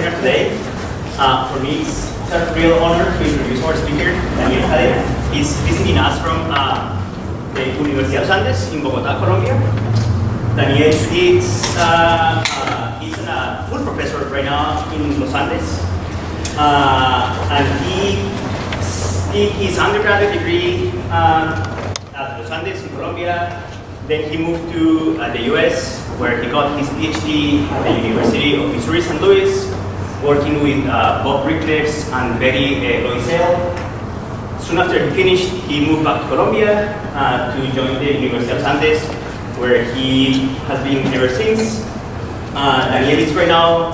here today. For me, it's a real honor to introduce our speaker, Daniel Cadena. He's visiting us from the Universidad de los Andes in Bogotá, Colombia. Daniel is he's a full professor right now in Los Andes, and he did his undergraduate degree at Los Andes in Colombia. Then he moved to the US, where he got his PhD at the University of Missouri St. Louis, working with Bob Rickliffs and Betty Loisel. Soon after he finished, he moved back to Colombia to join the Universidad de los Andes, where he has been ever since. Daniel is right now,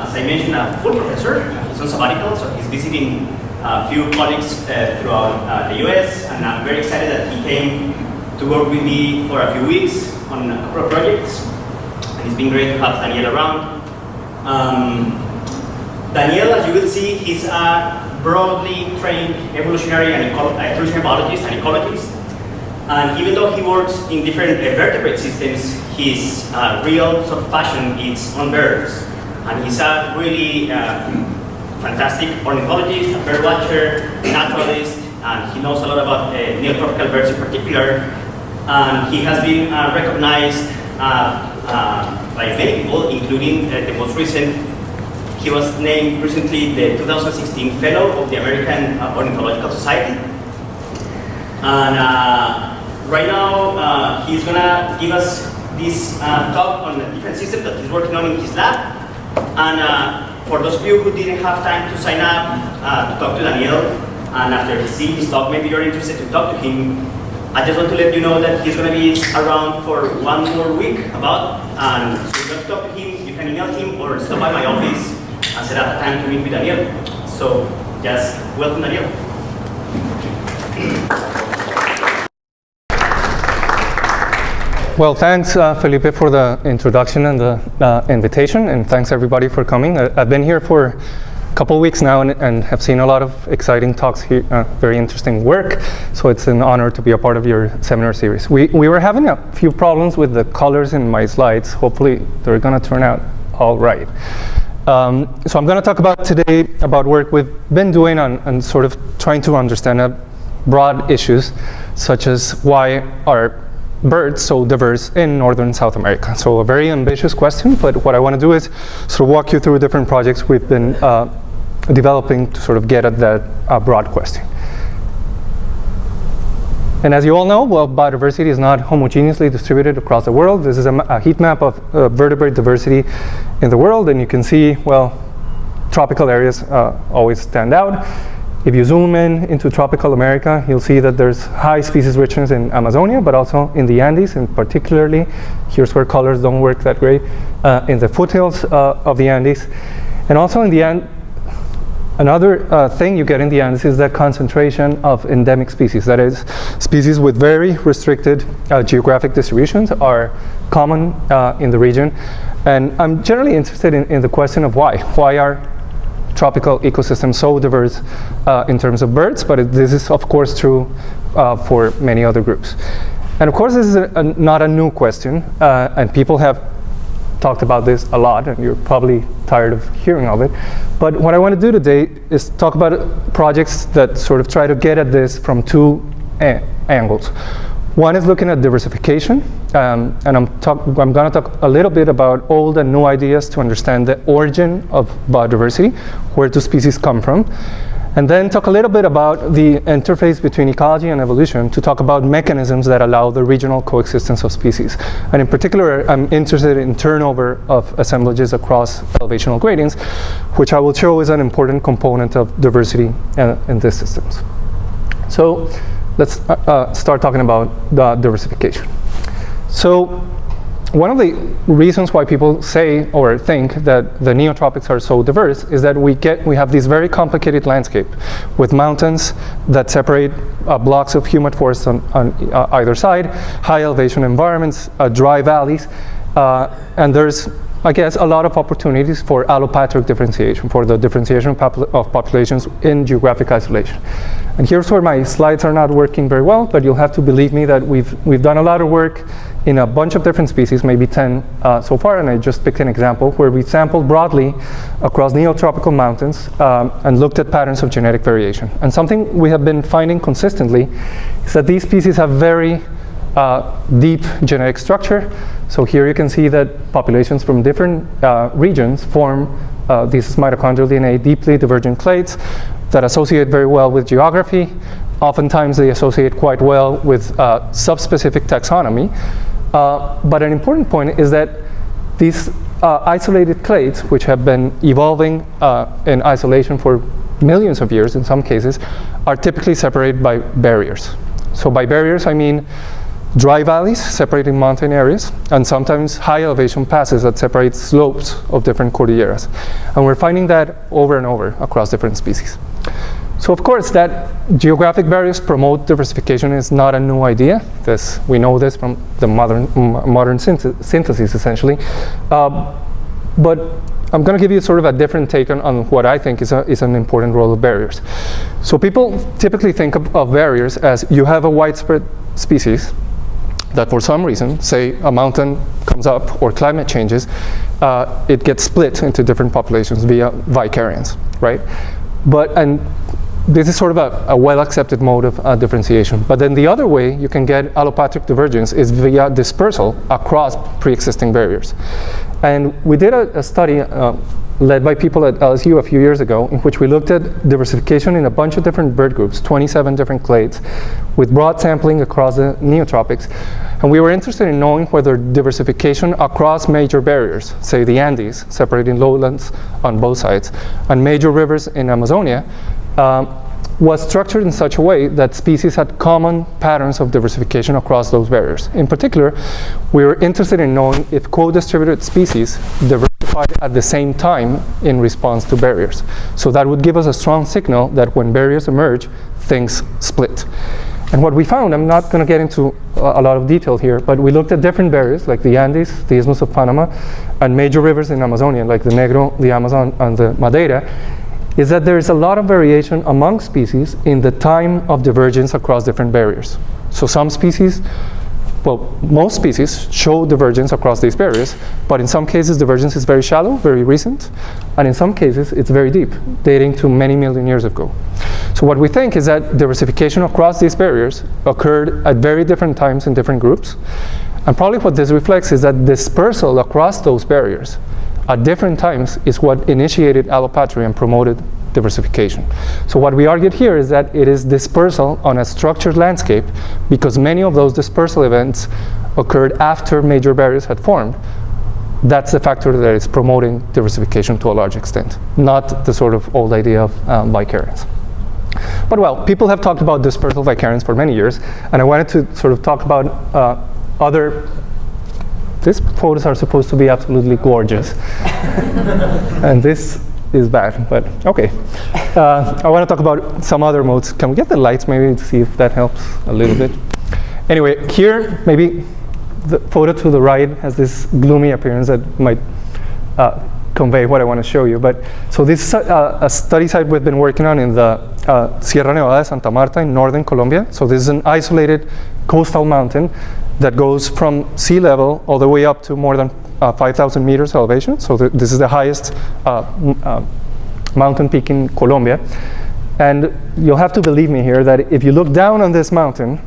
as I mentioned, a full professor. He's on sabbatical, so he's visiting a few colleagues throughout the US, and I'm very excited that he came to work with me for a few weeks on a couple of projects. And it's been great to have Daniel around. Daniel, as you will see, he's a broadly trained evolutionary biologist and ecologist. And even though he works in different vertebrate systems, his real sort of passion is on birds. And he's a really fantastic ornithologist, a bird watcher, naturalist, and he knows a lot about neotropical birds in particular. And he has been recognized by many people, including the most recent. He was named recently the 2016 Fellow of the American Ornithological Society. And right now, he's gonna give us this talk on a different system that he's working on in his lab. And for those of you who didn't have time to sign up to talk to Daniel, and after seeing his talk, maybe you're interested to talk to him, I just want to let you know that he's going to be around for one more week and so if you want to talk to him, you can email him or stop by my office and set up a time to meet with Daniel. So just welcome Daniel. Well, thanks Felipe for the introduction and the invitation, and thanks everybody for coming. I've been here for a couple weeks now and have seen a lot of exciting talks here, very interesting work, so it's an honor to be a part of your seminar series. We were having a few problems with the colors in my slides. Hopefully they're going to turn out all right. So I'm going to talk about today about work we've been doing on sort of trying to understand broad issues such as why are birds so diverse in Northern South America. So a very ambitious question, but what I want to do is sort of walk you through different projects we've been developing to sort of get at that broad question. And as you all know, well, biodiversity is not homogeneously distributed across the world. This is a heat map of vertebrate diversity in the world, and you can see, well, tropical areas always stand out. If you zoom into tropical America, you'll see that there's high species richness in Amazonia, but also in the Andes, and particularly, here's where colors don't work that great, in the foothills of the Andes. And also in the another thing you get in the Andes is that concentration of endemic species. That is, species with very restricted geographic distributions are common in the region. And I'm generally interested in the question of why. Why are tropical ecosystems so diverse in terms of birds, but this is of course true for many other groups. And of course this is not a new question, and people have talked about this a lot, and you're probably tired of hearing of it. But what I want to do today is talk about projects that sort of try to get at this from two angles. One is looking at diversification, and I'm going to talk a little bit about old and new ideas to understand the origin of biodiversity, where do species come from, and then talk a little bit about the interface between ecology and evolution to talk about mechanisms that allow the regional coexistence of species. And in particular, I'm interested in turnover of assemblages across elevational gradients, which I will show is an important component of diversity in these systems. So let's start talking about the diversification. So one of the reasons why people say or think that the neotropics are so diverse is that we have this very complicated landscape with mountains that separate blocks of humid forests on either side, high elevation environments, dry valleys, and there's I guess, a lot of opportunities for allopatric differentiation, for the differentiation of populations in geographic isolation. And here's where my slides are not working very well, but you'll have to believe me that we've done a lot of work in a bunch of different species, maybe 10 so far, and I just picked an example where we sampled broadly across neotropical mountains and looked at patterns of genetic variation. And something we have been finding consistently is that these species have very deep genetic structure. So here you can see that populations from different regions form these mitochondrial DNA deeply divergent clades that associate very well with geography. Oftentimes they associate quite well with subspecific taxonomy. But an important point is that these isolated clades, which have been evolving in isolation for millions of years in some cases, are typically separated by barriers. So by barriers I mean dry valleys separating mountain areas, and sometimes high elevation passes that separate slopes of different cordilleras. And we're finding that over and over across different species. So of course that geographic barriers promote diversification is not a new idea. We know this from the modern synthesis essentially. But I'm going to give you sort of a different take on what I think is an important role of barriers. So people typically think of barriers as you have a widespread species that for some reason, say a mountain comes up or climate changes, it gets split into different populations via vicariance, right? And this is sort of a well-accepted mode of differentiation. But then the other way you can get allopatric divergence is via dispersal across pre-existing barriers. And we did a study led by people at LSU a few years ago in which we looked at diversification in a bunch of different bird groups, 27 different clades, with broad sampling across the neotropics. And we were interested in knowing whether diversification across major barriers, say the Andes, separating lowlands on both sides, and major rivers in Amazonia, was structured in such a way that species had common patterns of diversification across those barriers. In particular, we were interested in knowing if co-distributed species diversified at the same time in response to barriers. So that would give us a strong signal that when barriers emerge, things split. And what we found, I'm not going to get into a lot of detail here, but we looked at different barriers like the Andes, the Isthmus of Panama, and major rivers in Amazonia like the Negro, the Amazon, and the Madeira, is that there is a lot of variation among species in the time of divergence across different barriers. So some species, well, most species show divergence across these barriers, but in some cases divergence is very shallow, very recent, and in some cases it's very deep, dating to many million years ago. So what we think is that diversification across these barriers occurred at very different times in different groups, and probably what this reflects is that dispersal across those barriers at different times is what initiated allopatry and promoted diversification. So what we argued here is that it is dispersal on a structured landscape because many of those dispersal events occurred after major barriers had formed. That's the factor that is promoting diversification to a large extent, not the sort of old idea of vicariance. But well, people have talked about dispersal vicariance for many years, and I wanted to sort of talk about these photos are supposed to be absolutely gorgeous. And this is bad, but okay. I want to talk about some other modes. Can we get the lights maybe to see if that helps a little bit? Anyway, here, maybe the photo to the right has this gloomy appearance that might convey what I want to show you. But so this is a study site we've been working on in the Sierra Nevada de Santa Marta in northern Colombia. So this is an isolated coastal mountain that goes from sea level all the way up to more than 5,000 meters elevation. So this is the highest mountain peak in Colombia. And you'll have to believe me here that if you look down on this mountain,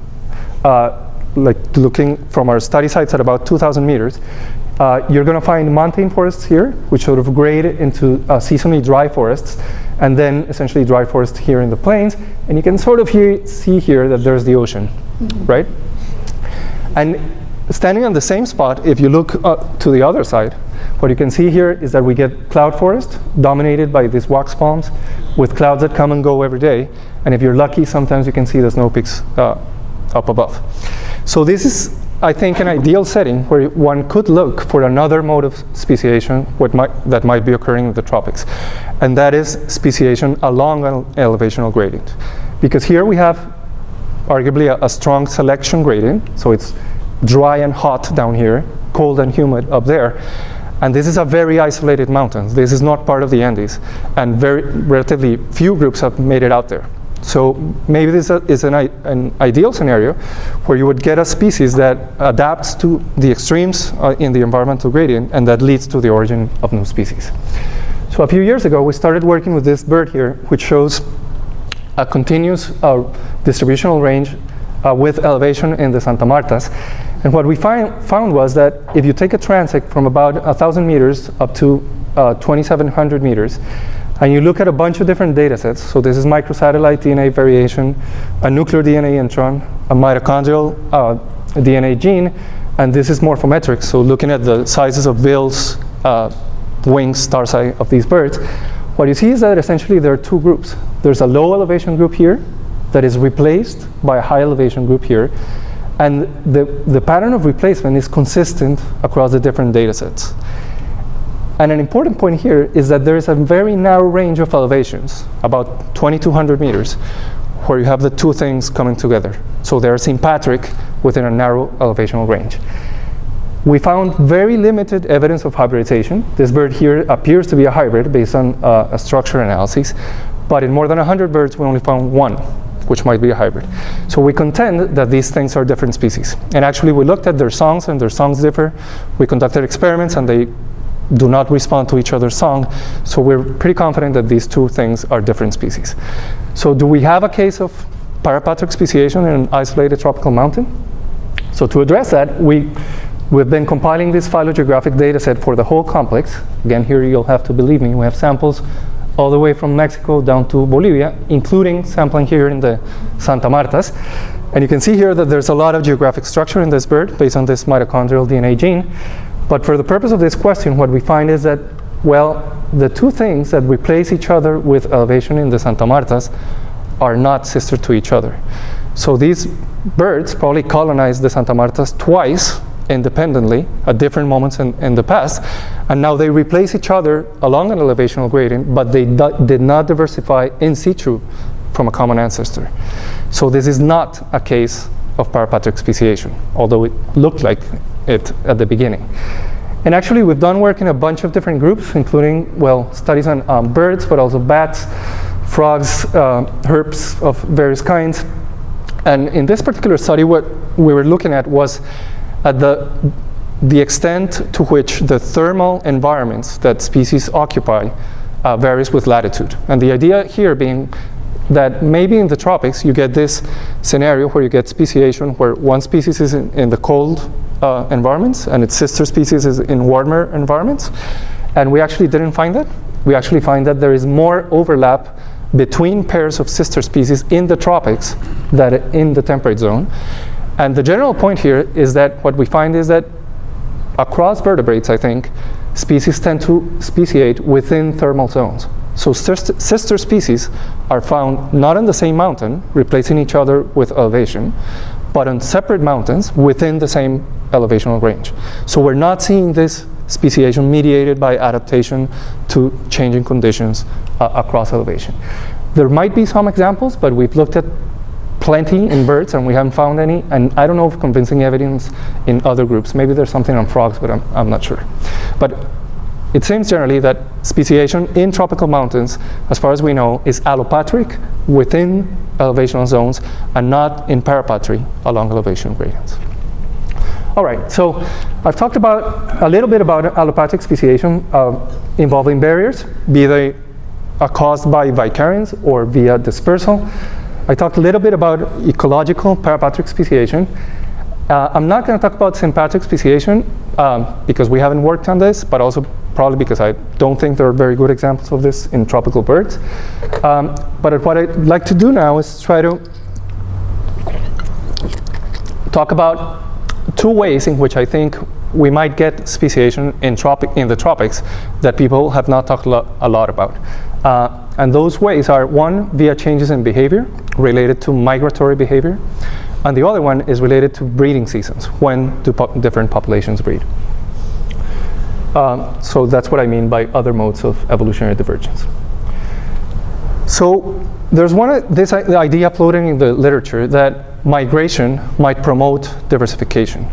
like looking from our study sites at about 2,000 meters, you're going to find montane forests here, which sort of grade into seasonally dry forests, and then essentially dry forest here in the plains. And you can sort of see here that there's the ocean, right? And standing on the same spot, if you look to the other side, what you can see here is that we get cloud forest dominated by these wax palms with clouds that come and go every day. And if you're lucky, sometimes you can see the snow peaks up above. So this is, I think, an ideal setting where one could look for another mode of speciation that might be occurring in the tropics. And that is speciation along an elevational gradient. Because here we have arguably a strong selection gradient. So it's dry and hot down here, cold and humid up there. And this is a very isolated mountain. This is not part of the Andes, and very relatively few groups have made it out there. So maybe this is an ideal scenario where you would get a species that adapts to the extremes in the environmental gradient, and that leads to the origin of new species. So a few years ago, we started working with this bird here, which shows a continuous distributional range with elevation in the Santa Martas. And what we found was that if you take a transect from about 1,000 meters up to 2,700 meters, and you look at a bunch of different data sets, so this is microsatellite DNA variation, a nuclear DNA intron, a mitochondrial DNA gene, and this is morphometrics, so looking at the sizes of bills, wings, tarsi of these birds, what you see is that essentially there are two groups. There's a low elevation group here that is replaced by a high elevation group here, and the pattern of replacement is consistent across the different data sets. And an important point here is that there is a very narrow range of elevations, about 2,200 meters, where you have the two things coming together. So they're sympatric within a narrow elevational range. We found very limited evidence of hybridization. This bird here appears to be a hybrid based on a structure analysis, but in more than 100 birds, we only found one, which might be a hybrid. So we contend that these things are different species. And actually, we looked at their songs, and their songs differ. We conducted experiments, and they do not respond to each other's song. So we're pretty confident that these two things are different species. So do we have a case of parapatric speciation in an isolated tropical mountain? So to address that, we've been compiling this phylogeographic data set for the whole complex. Again, here you'll have to believe me, we have samples all the way from Mexico down to Bolivia, including sampling here in the Santa Martas. And you can see here that there's a lot of geographic structure in this bird based on this mitochondrial DNA gene. But for the purpose of this question, what we find is that, well, the two things that replace each other with elevation in the Santa Martas are not sister to each other. So these birds probably colonized the Santa Martas twice independently at different moments in the past, and now they replace each other along an elevational gradient, but they did not diversify in situ from a common ancestor. So this is not a case of parapatric speciation, although it looked like it at the beginning. And actually, we've done work in a bunch of different groups, including, well, studies on birds, but also bats, frogs, herps of various kinds. And in this particular study, what we were looking at was at the extent to which the thermal environments that species occupy varies with latitude. And the idea here being that maybe in the tropics you get this scenario where you get speciation where one species is in the cold environments and its sister species is in warmer environments. And we actually didn't find that. We actually find that there is more overlap between pairs of sister species in the tropics than in the temperate zone. And the general point here is that what we find is that across vertebrates, I think, species tend to speciate within thermal zones. So sister species are found not on the same mountain, replacing each other with elevation, but on separate mountains within the same elevational range. So we're not seeing this speciation mediated by adaptation to changing conditions across elevation. There might be some examples, but we've looked at plenty in birds and we haven't found any, and I don't know of convincing evidence in other groups. Maybe there's something on frogs, but I'm not sure. But it seems generally that speciation in tropical mountains, as far as we know, is allopatric within elevational zones and not in parapatry along elevation gradients. All right, so I've talked about a little bit about allopatric speciation involving barriers, be they caused by vicariance or via dispersal. I talked a little bit about ecological parapatric speciation. I'm not going to talk about sympatric speciation because we haven't worked on this, but also probably because I don't think there are very good examples of this in tropical birds. But what I'd like to do now is try to talk about two ways in which I think we might get speciation in the tropics that people have not talked a lot about. And those ways are, one, via changes in behavior related to migratory behavior, and the other one is related to breeding seasons, when do different populations breed. So that's what I mean by other modes of evolutionary divergence. So there's this idea floating in the literature that migration might promote diversification,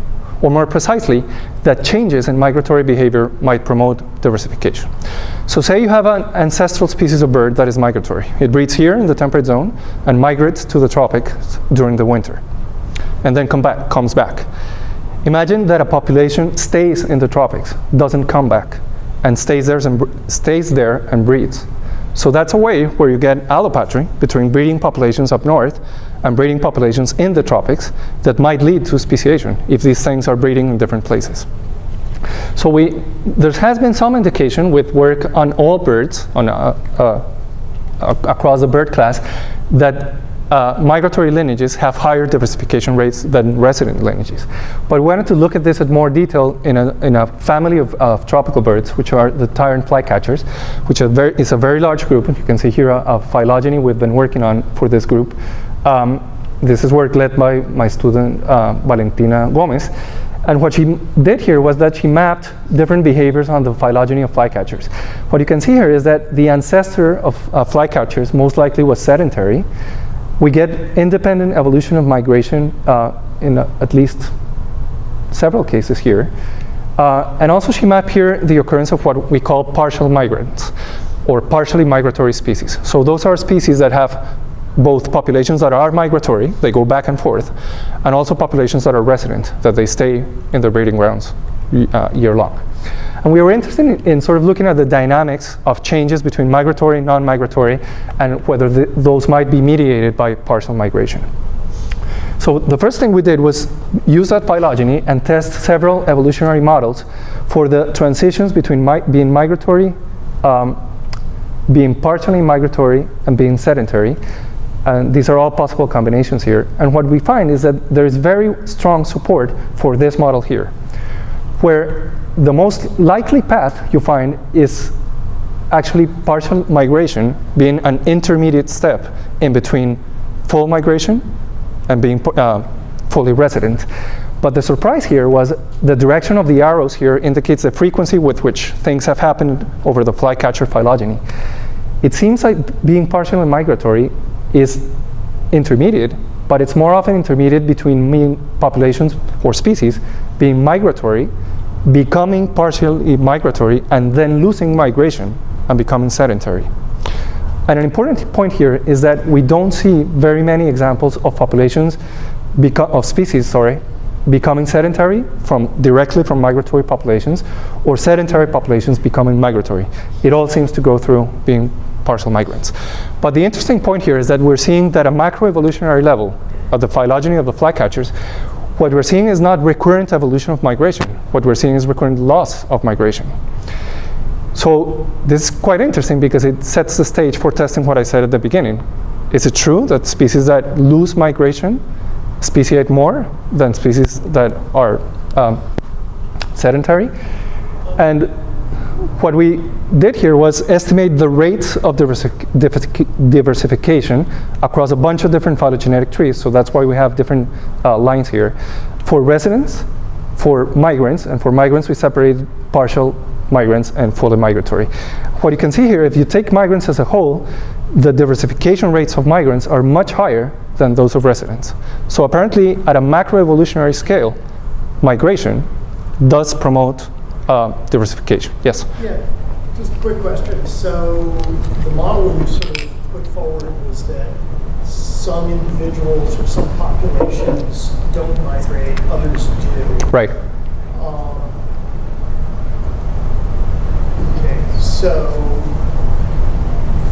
or more precisely, that changes in migratory behavior might promote diversification. So say you have an ancestral species of bird that is migratory. It breeds here in the temperate zone and migrates to the tropics during the winter, and then comes back. Imagine that a population stays in the tropics, doesn't come back, and stays there and breeds. So that's a way where you get allopatry between breeding populations up north and breeding populations in the tropics that might lead to speciation if these things are breeding in different places. So there has been some indication with work on all birds across the bird class that migratory lineages have higher diversification rates than resident lineages. But we wanted to look at this in more detail in a family of tropical birds, which are the tyrant flycatchers, which is a very large group. And you can see here a phylogeny we've been working on for this group. This is work led by my student, Valentina Gomez. And what she did here was that she mapped different behaviors on the phylogeny of flycatchers. What you can see here is that the ancestor of flycatchers most likely was sedentary. We get independent evolution of migration in at least several cases here. And also she mapped here the occurrence of what we call partial migrants, or partially migratory species. So those are species that have both populations that are migratory, they go back and forth, and also populations that are resident, that they stay in their breeding grounds year long. And we were interested in sort of looking at the dynamics of changes between migratory and non-migratory, and whether those might be mediated by partial migration. So the first thing we did was use that phylogeny and test several evolutionary models for the transitions between being migratory, being partially migratory, and being sedentary. And these are all possible combinations here. And what we find is that there is very strong support for this model here, where the most likely path you find is actually partial migration being an intermediate step in between full migration and being fully resident. But the surprise here was the direction of the arrows here indicates the frequency with which things have happened over the flycatcher phylogeny. It seems like being partially migratory is intermediate, but it's more often intermediate between populations or species being migratory, becoming partially migratory, and then losing migration and becoming sedentary. And an important point here is that we don't see very many examples of populations, of species, becoming sedentary directly from migratory populations, or sedentary populations becoming migratory. It all seems to go through being partial migrants. But the interesting point here is that we're seeing that at a macroevolutionary level of the phylogeny of the flycatchers, what we're seeing is not recurrent evolution of migration. What we're seeing is recurrent loss of migration. So this is quite interesting because it sets the stage for testing what I said at the beginning. Is it true that species that lose migration speciate more than species that are sedentary? And what we did here was estimate the rates of diversification across a bunch of different phylogenetic trees. So that's why we have different lines here. For residents, for migrants, and for migrants we separated partial migrants and fully migratory. What you can see here, if you take migrants as a whole, the diversification rates of migrants are much higher than those of residents. So apparently, at a macroevolutionary scale, migration does promote diversification. Yes? Yeah, just a quick question. So the model you sort of put forward was that some individuals or some populations don't migrate, others do. Right. Okay, so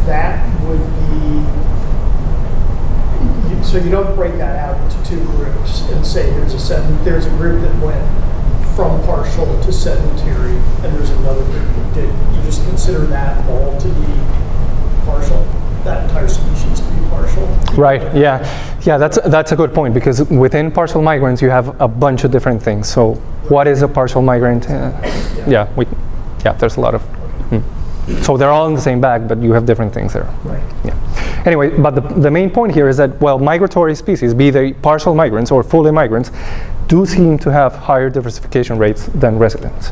that would be, so you don't break that out into two groups and say there's a group that went from partial to sedentary, and there's another group that did. You just consider that all to be partial, that entire species to be partial. Right. Yeah. That's a good point, because within partial migrants you have a bunch of different things. So what is a partial migrant? There's a lot of. So they're all in the same bag, but you have different things there. Right. Yeah. Anyway, but the main point here is that, well, migratory species, be they partial migrants or fully migrants, do seem to have higher diversification rates than residents.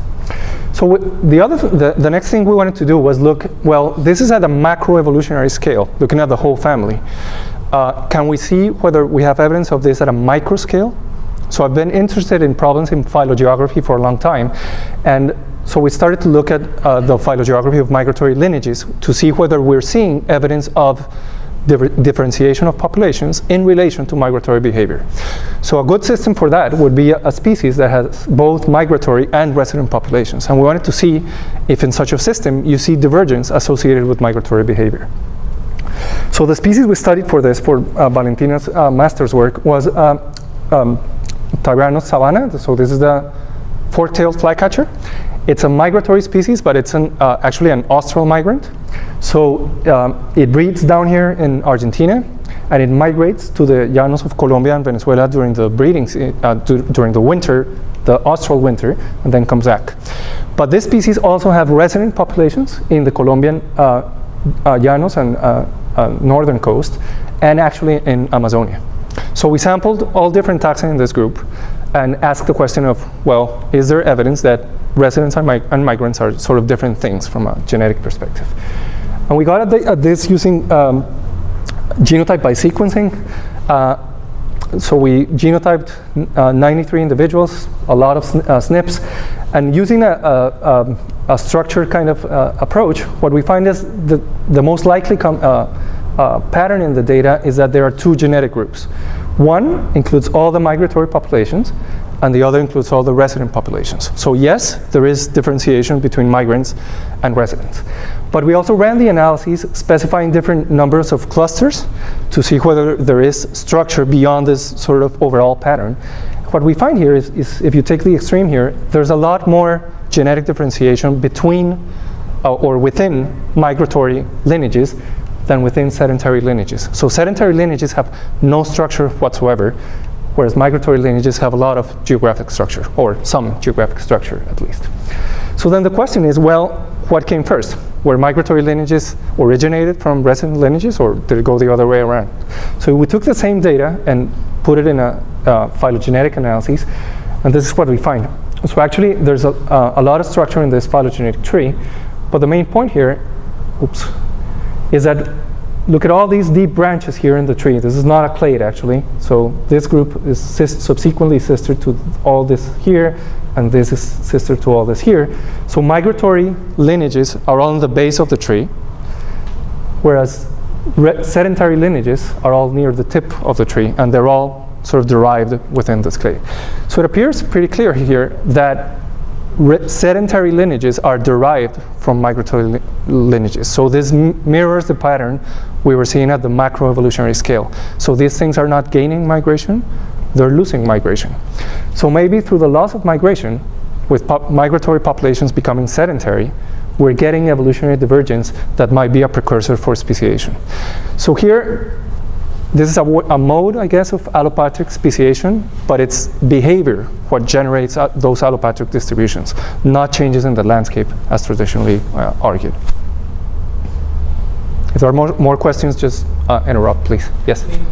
So the next thing we wanted to do was look, well, this is at a macroevolutionary scale, looking at the whole family. Can we see whether we have evidence of this at a micro scale, So I've been interested in problems in phylogeography for a long time, and so we started to look at the phylogeography of migratory lineages to see whether we're seeing evidence of differentiation of populations in relation to migratory behavior. So a good system for that would be a species that has both migratory and resident populations. And we wanted to see if in such a system you see divergence associated with migratory behavior. So the species we studied for this, for Valentina's master's work, was Tyrannus savanna. So this is the fork-tailed flycatcher. It's a migratory species, but it's actually an austral migrant. So it breeds down here in Argentina, and it migrates to the llanos of Colombia and Venezuela during the breeding, during the winter, the austral winter, and then comes back. But this species also have resident populations in the Colombian llanos and northern coast, and actually in Amazonia. So we sampled all different taxa in this group and asked the question of, well, is there evidence that residents and migrants are sort of different things from a genetic perspective? And we got at this using genotype by sequencing. So we genotyped 93 individuals, a lot of SNPs, and using a structured kind of approach, what we find is the most likely pattern in the data is that there are two genetic groups. One includes all the migratory populations, and the other includes all the resident populations. So yes, there is differentiation between migrants and residents. But we also ran the analyses specifying different numbers of clusters to see whether there is structure beyond this sort of overall pattern. What we find here is if you take the extreme here, there's a lot more genetic differentiation between or within migratory lineages than within sedentary lineages. So sedentary lineages have no structure whatsoever, whereas migratory lineages have a lot of geographic structure, or some geographic structure at least. So then the question is, well, what came first? Were migratory lineages originated from resident lineages, or did it go the other way around? So we took the same data and put it in a phylogenetic analysis, and this is what we find. So actually, there's a lot of structure in this phylogenetic tree, but the main point here, is that look at all these deep branches here in the tree. This is not a clade, actually. So this group is subsequently sister to all this here, and this is sister to all this here. So migratory lineages are all on the base of the tree, whereas sedentary lineages are all near the tip of the tree, and they're all sort of derived within this clade. So it appears pretty clear here that sedentary lineages are derived from migratory lineages. So this mirrors the pattern we were seeing at the macroevolutionary scale. So these things are not gaining migration, they're losing migration. So maybe through the loss of migration, with migratory populations becoming sedentary, we're getting evolutionary divergence that might be a precursor for speciation. So here, this is a mode, I guess, of allopatric speciation, but it's behavior what generates those allopatric distributions, not changes in the landscape as traditionally argued. If there are more questions, just interrupt, please. Yes? I mean,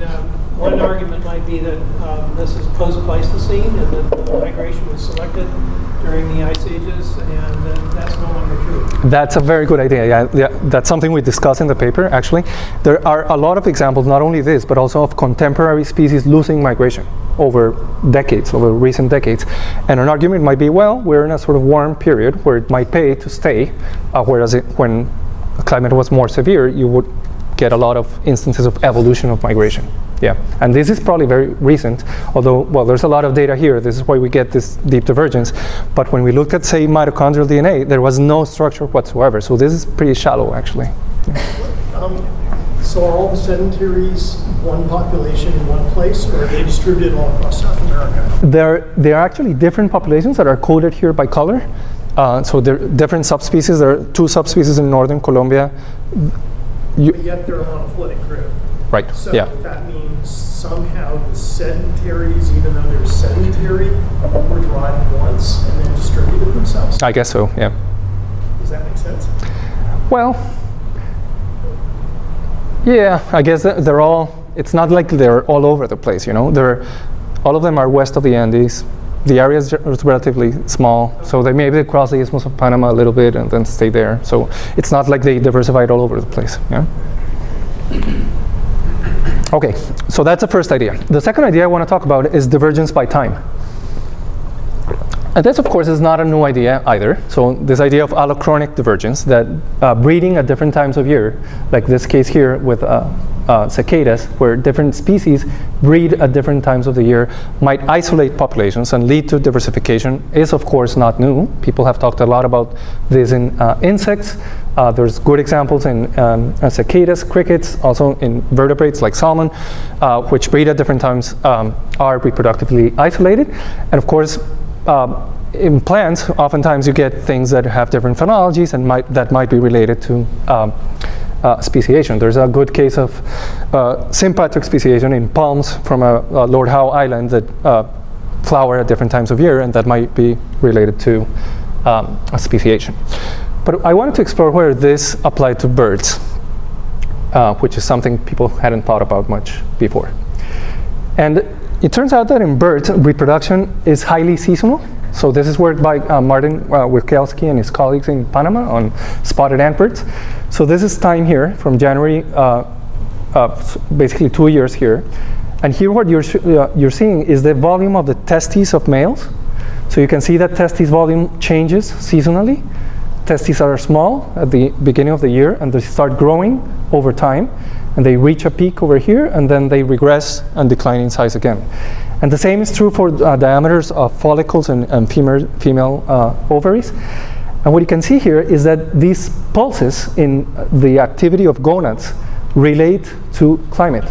one argument might be that this is post-Pleistocene and that the migration was selected during the ice ages, and that's no longer true. That's a very good idea. Yeah, that's something we discuss in the paper, actually. There are a lot of examples, not only this, but also of contemporary species losing migration over decades, over recent decades. And an argument might be, well, we're in a sort of warm period where it might pay to stay, whereas when the climate was more severe, you would get a lot of instances of evolution of migration. Yeah, and this is probably very recent, although, well, there's a lot of data here. This is why we get this deep divergence. But when we looked at, say, mitochondrial DNA, there was no structure whatsoever. So this is pretty shallow, actually. Yeah. So are all the sedentaries one population in one place, or are they distributed all across South America? There are actually different populations that are coded here by color. So there are different subspecies. There are 2 subspecies in northern Colombia. But yet they're a monophyletic group. Right, so yeah. That means somehow the sedentaries, even though they're sedentary, were derived once and then distributed themselves. I guess so, yeah. Does that make sense? Well, yeah, I guess they're all, it's not like they're all over the place, you know. All of them are west of the Andes. The area is relatively small, so they maybe cross the Isthmus of Panama a little bit and then stay there. So it's not like they diversified all over the place, yeah. Okay, so that's the first idea. The second idea I want to talk about is divergence by time. And this, of course, is not a new idea either. So this idea of allochronic divergence, that breeding at different times of year, like this case here with cicadas, where different species breed at different times of the year, might isolate populations and lead to diversification, is of course not new. People have talked a lot about this in insects. There's good examples in cicadas, crickets, also in vertebrates like salmon, which breed at different times, are reproductively isolated. And of course, in plants, oftentimes you get things that have different phenologies and that might be related to speciation. There's a good case of sympatric speciation in palms from Lord Howe Island that flower at different times of year, and that might be related to a speciation. But I wanted to explore where this applied to birds, which is something people hadn't thought about much before. And it turns out that in birds, reproduction is highly seasonal. So this is work by Martin Wirkelski and his colleagues in Panama on spotted ant birds. So this is time here from January, basically 2 years here. And here what you're seeing is the volume of the testes of males. So you can see that testes volume changes seasonally. Testes are small at the beginning of the year, and they start growing over time. And they reach a peak over here, and then they regress and decline in size again. And the same is true for diameters of follicles and female ovaries. And what you can see here is that these pulses in the activity of gonads relate to climate.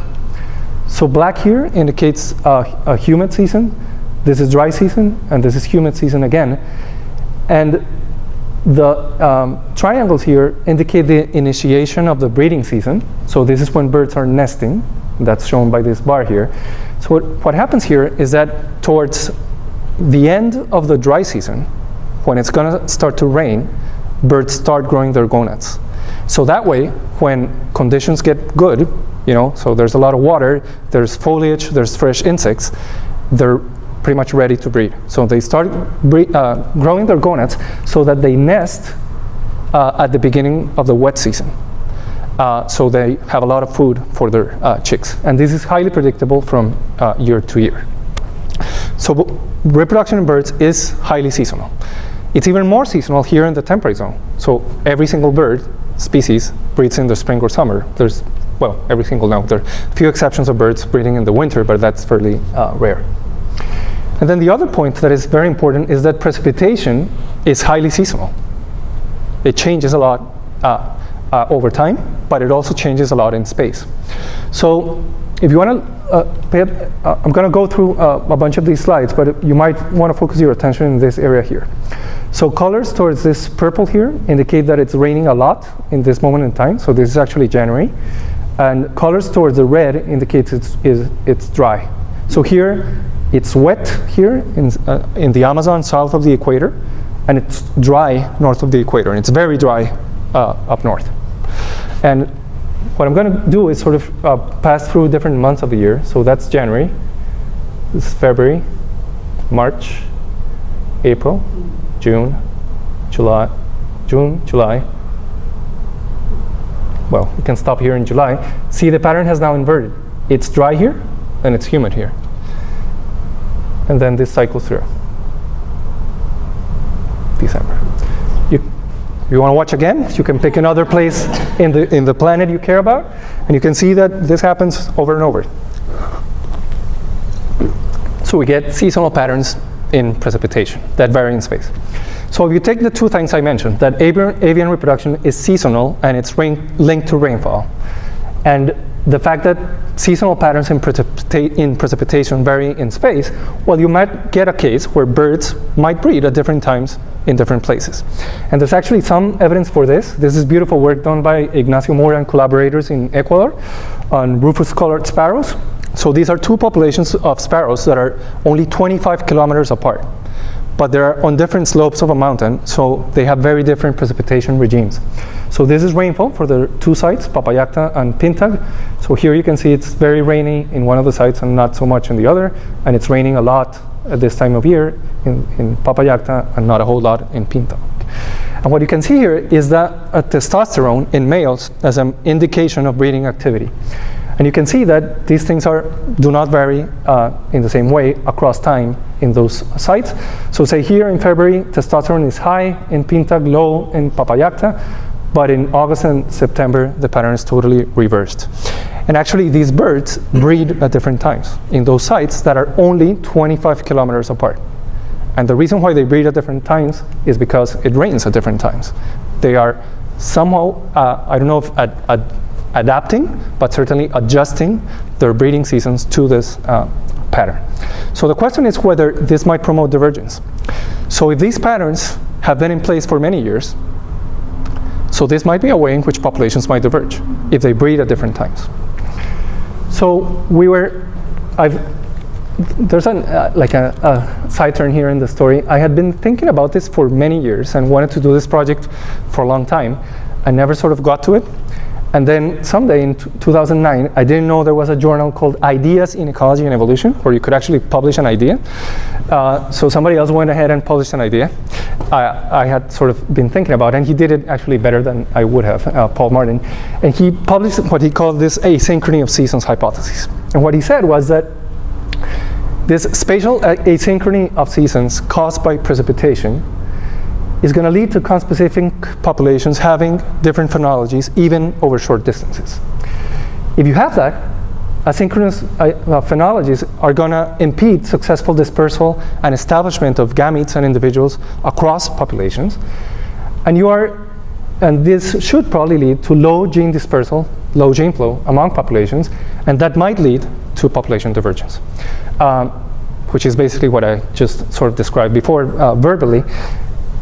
So black here indicates a humid season. This is dry season, and this is humid season again. And the triangles here indicate the initiation of the breeding season. So this is when birds are nesting. That's shown by this bar here. So what happens here is that towards the end of the dry season, when it's going to start to rain, birds start growing their gonads. So that way, when conditions get good, so there's a lot of water, there's foliage, there's fresh insects, they're pretty much ready to breed. So they start growing their gonads so that they nest at the beginning of the wet season. So they have a lot of food for their chicks. And this is highly predictable from year to year. So reproduction in birds is highly seasonal. It's even more seasonal here in the temperate zone. So every single bird species breeds in the spring or summer. Every single now. There are a few exceptions of birds breeding in the winter, but that's fairly rare. And then the other point that is very important is that precipitation is highly seasonal. It changes a lot over time, but it also changes a lot in space. So if you want to I'm going to go through a bunch of these slides, but you might want to focus your attention in this area here. So colors towards this purple here indicate that it's raining a lot in this moment in time. So this is actually January. And colors towards the red indicates it's dry. So here, it's wet here in the Amazon south of the equator, and it's dry north of the equator, and it's very dry up north. And what I'm going to do is sort of pass through different months of the year. So that's January, this is February, March, April, June, July. Well, we can stop here in July. See, the pattern has now inverted. It's dry here, and it's humid here. And then this cycles through December. You want to watch again? You can pick another place in the planet you care about, and you can see that this happens over and over. So we get seasonal patterns in precipitation that vary in space. So if you take the two things I mentioned, that avian reproduction is seasonal and it's linked to rainfall, and the fact that seasonal patterns in precipitation vary in space, well, you might get a case where birds might breed at different times in different places. And there's actually some evidence for this. This is beautiful work done by Ignacio Mora and collaborators in Ecuador on rufous-colored sparrows. So these are two populations of sparrows that are only 25 kilometers apart, but they're on different slopes of a mountain, so they have very different precipitation regimes. So this is rainfall for the two sites, Papayacta and Pintag. So here you can see it's very rainy in one of the sites and not so much in the other, and it's raining a lot at this time of year in Papayacta and not a whole lot in Pintag. And what you can see here is that testosterone in males as an indication of breeding activity. And you can see that these things do not vary in the same way across time in those sites. So say here in February, testosterone is high in Pintag, low in Papayacta, but in August and September, the pattern is totally reversed. And actually, these birds breed at different times in those sites that are only 25 kilometers apart. And the reason why they breed at different times is because it rains at different times. They are somehow, I don't know if adapting, but certainly adjusting their breeding seasons to this pattern. So the question is whether this might promote divergence. So if these patterns have been in place for many years, so this might be a way in which populations might diverge if they breed at different times. So there's a side turn here in the story. I had been thinking about this for many years and wanted to do this project for a long time. I never sort of got to it. And then someday in 2009, I didn't know there was a journal called Ideas in Ecology and Evolution, where you could actually publish an idea. So somebody else went ahead and published an idea I had sort of been thinking about, and he did it actually better than I would have, Paul Martin. And he published what he called this asynchrony of seasons hypothesis. And what he said was that this spatial asynchrony of seasons caused by precipitation is going to lead to conspecific populations having different phenologies even over short distances. If you have that, asynchronous phenologies are going to impede successful dispersal and establishment of gametes and individuals across populations. And this should probably lead to low gene dispersal, low gene flow among populations, and that might lead to population divergence, which is basically what I just sort of described before verbally.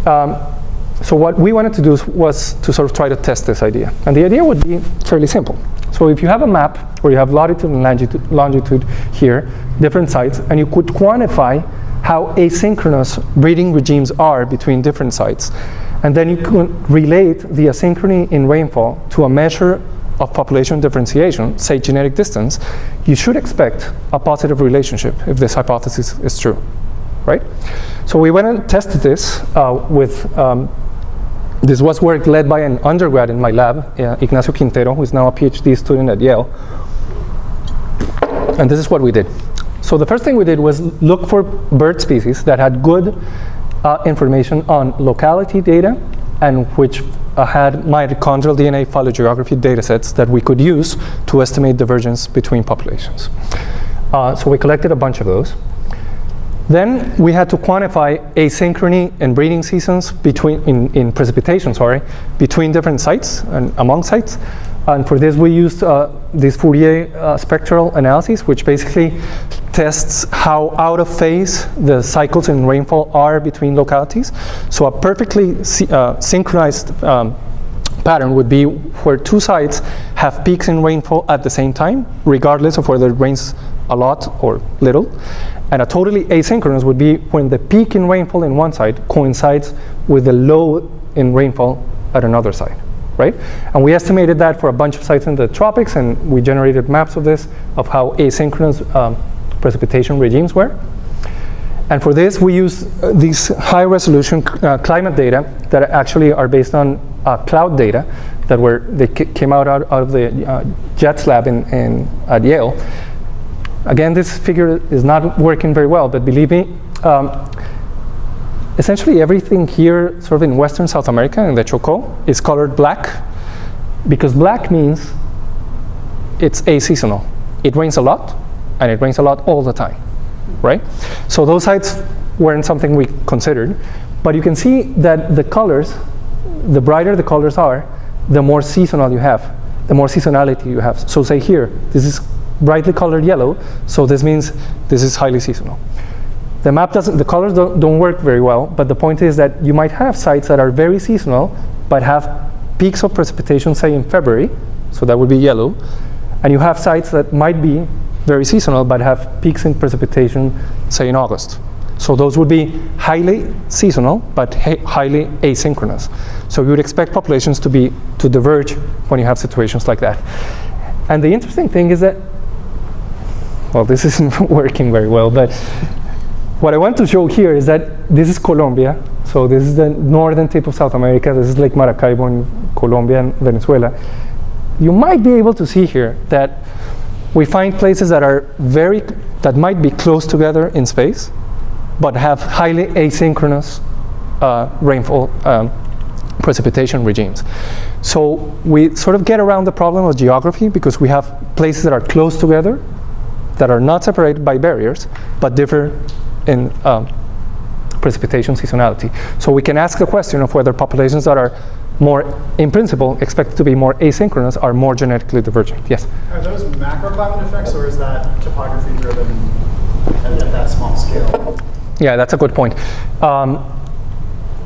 So what we wanted to do was to sort of try to test this idea. And the idea would be fairly simple. So if you have a map where you have latitude and longitude here, different sites, and you could quantify how asynchronous breeding regimes are between different sites, and then you could relate the asynchrony in rainfall to a measure of population differentiation, say genetic distance, you should expect a positive relationship if this hypothesis is true, right? So we went and tested this this was work led by an undergrad in my lab, Ignacio Quintero, who is now a PhD student at Yale. And this is what we did. So the first thing we did was look for bird species that had good information on locality data and which had mitochondrial DNA phylogeography data sets that we could use to estimate divergence between populations. So we collected a bunch of those. Then we had to quantify asynchrony in breeding seasons in precipitation, between different sites and among sites. And for this we used this Fourier spectral analysis, which basically tests how out of phase the cycles in rainfall are between localities. So a perfectly synchronized pattern would be where two sites have peaks in rainfall at the same time, regardless of whether it rains a lot or little. And a totally asynchronous would be when the peak in rainfall in one site coincides with the low in rainfall at another site, right? And we estimated that for a bunch of sites in the tropics, and we generated maps of this, of how asynchronous precipitation regimes were. And for this, we use these high-resolution climate data that actually are based on cloud data that came out of the JETS lab at Yale. Again, this figure is not working very well, but believe me, essentially everything here sort of in Western South America, in the Chocó, is colored black, because black means it's aseasonal. It rains a lot, and it rains a lot all the time, right? So those sites weren't something we considered, but you can see that the colors, the brighter the colors are, the more seasonal you have, the more seasonality you have. So say here, this is brightly colored yellow, so this means this is highly seasonal. The colors don't work very well, but the point is that you might have sites that are very seasonal, but have peaks of precipitation, say in February, so that would be yellow, and you have sites that might be very seasonal, but have peaks in precipitation, say in August. So those would be highly seasonal, but highly asynchronous. So you would expect populations to diverge when you have situations like that. And the interesting thing is that, well, this isn't working very well, but what I want to show here is that this is Colombia. So this is the northern tip of South America. This is Lake Maracaibo in Colombia and Venezuela. You might be able to see here that we find places that are that might be close together in space, but have highly asynchronous rainfall precipitation regimes. So we sort of get around the problem of geography because we have places that are close together, that are not separated by barriers, but differ in precipitation seasonality. So we can ask the question of whether populations that are more, in principle, expected to be more asynchronous are more genetically divergent. Yes? Are those macroclimate effects, or is that topography driven at that small scale? Yeah, that's a good point.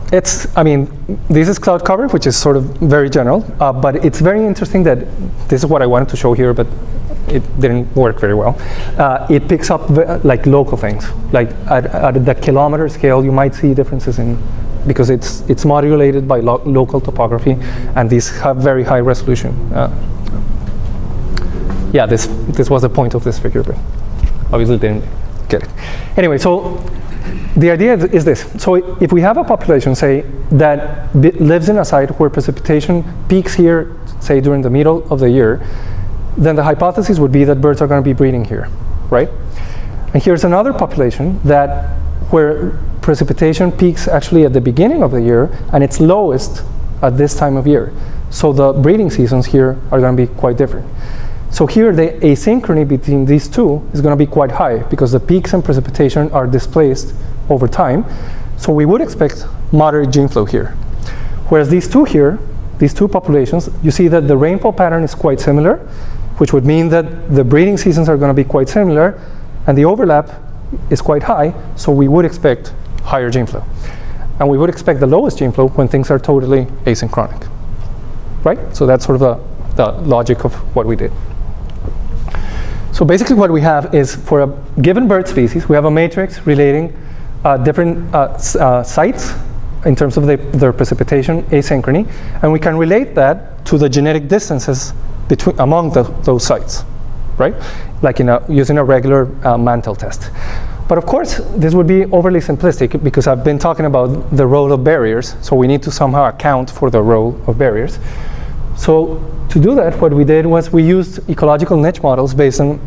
This is cloud cover, which is sort of very general, but it's very interesting that this is what I wanted to show here, but it didn't work very well. It picks up like local things, like at the kilometer scale, you might see differences because it's modulated by local topography, and these have very high resolution. Yeah, this was the point of this figure, but obviously didn't get it. Anyway, so the idea is this. So if we have a population, say, that lives in a site where precipitation peaks here, say during the middle of the year, then the hypothesis would be that birds are going to be breeding here, right? And here's another population where precipitation peaks actually at the beginning of the year, and it's lowest at this time of year. So the breeding seasons here are going to be quite different. So here the asynchrony between these two is going to be quite high because the peaks in precipitation are displaced over time. So we would expect moderate gene flow here. Whereas these two populations, you see that the rainfall pattern is quite similar, which would mean that the breeding seasons are going to be quite similar, and the overlap is quite high, so we would expect higher gene flow. And we would expect the lowest gene flow when things are totally asynchronic, right? So that's sort of the logic of what we did. So basically what we have is, for a given bird species, we have a matrix relating different sites in terms of their precipitation asynchrony, and we can relate that to the genetic distances among those sites, right? Like using a regular mantle test. But of course, this would be overly simplistic because I've been talking about the role of barriers, so we need to somehow account for the role of barriers. So to do that, what we did was we used ecological niche models based on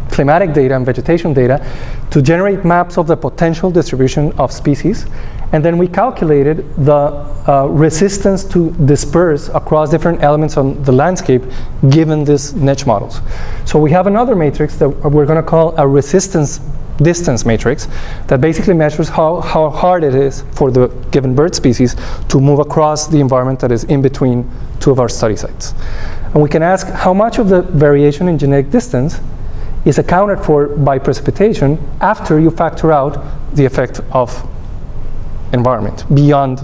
climatic data and vegetation data to generate maps of the potential distribution of species. And then we calculated the resistance to disperse across different elements on the landscape given these niche models. So we have another matrix that we're going to call a resistance distance matrix that basically measures how hard it is for the given bird species to move across the environment that is in between two of our study sites. And we can ask how much of the variation in genetic distance is accounted for by precipitation after you factor out the effect of environment beyond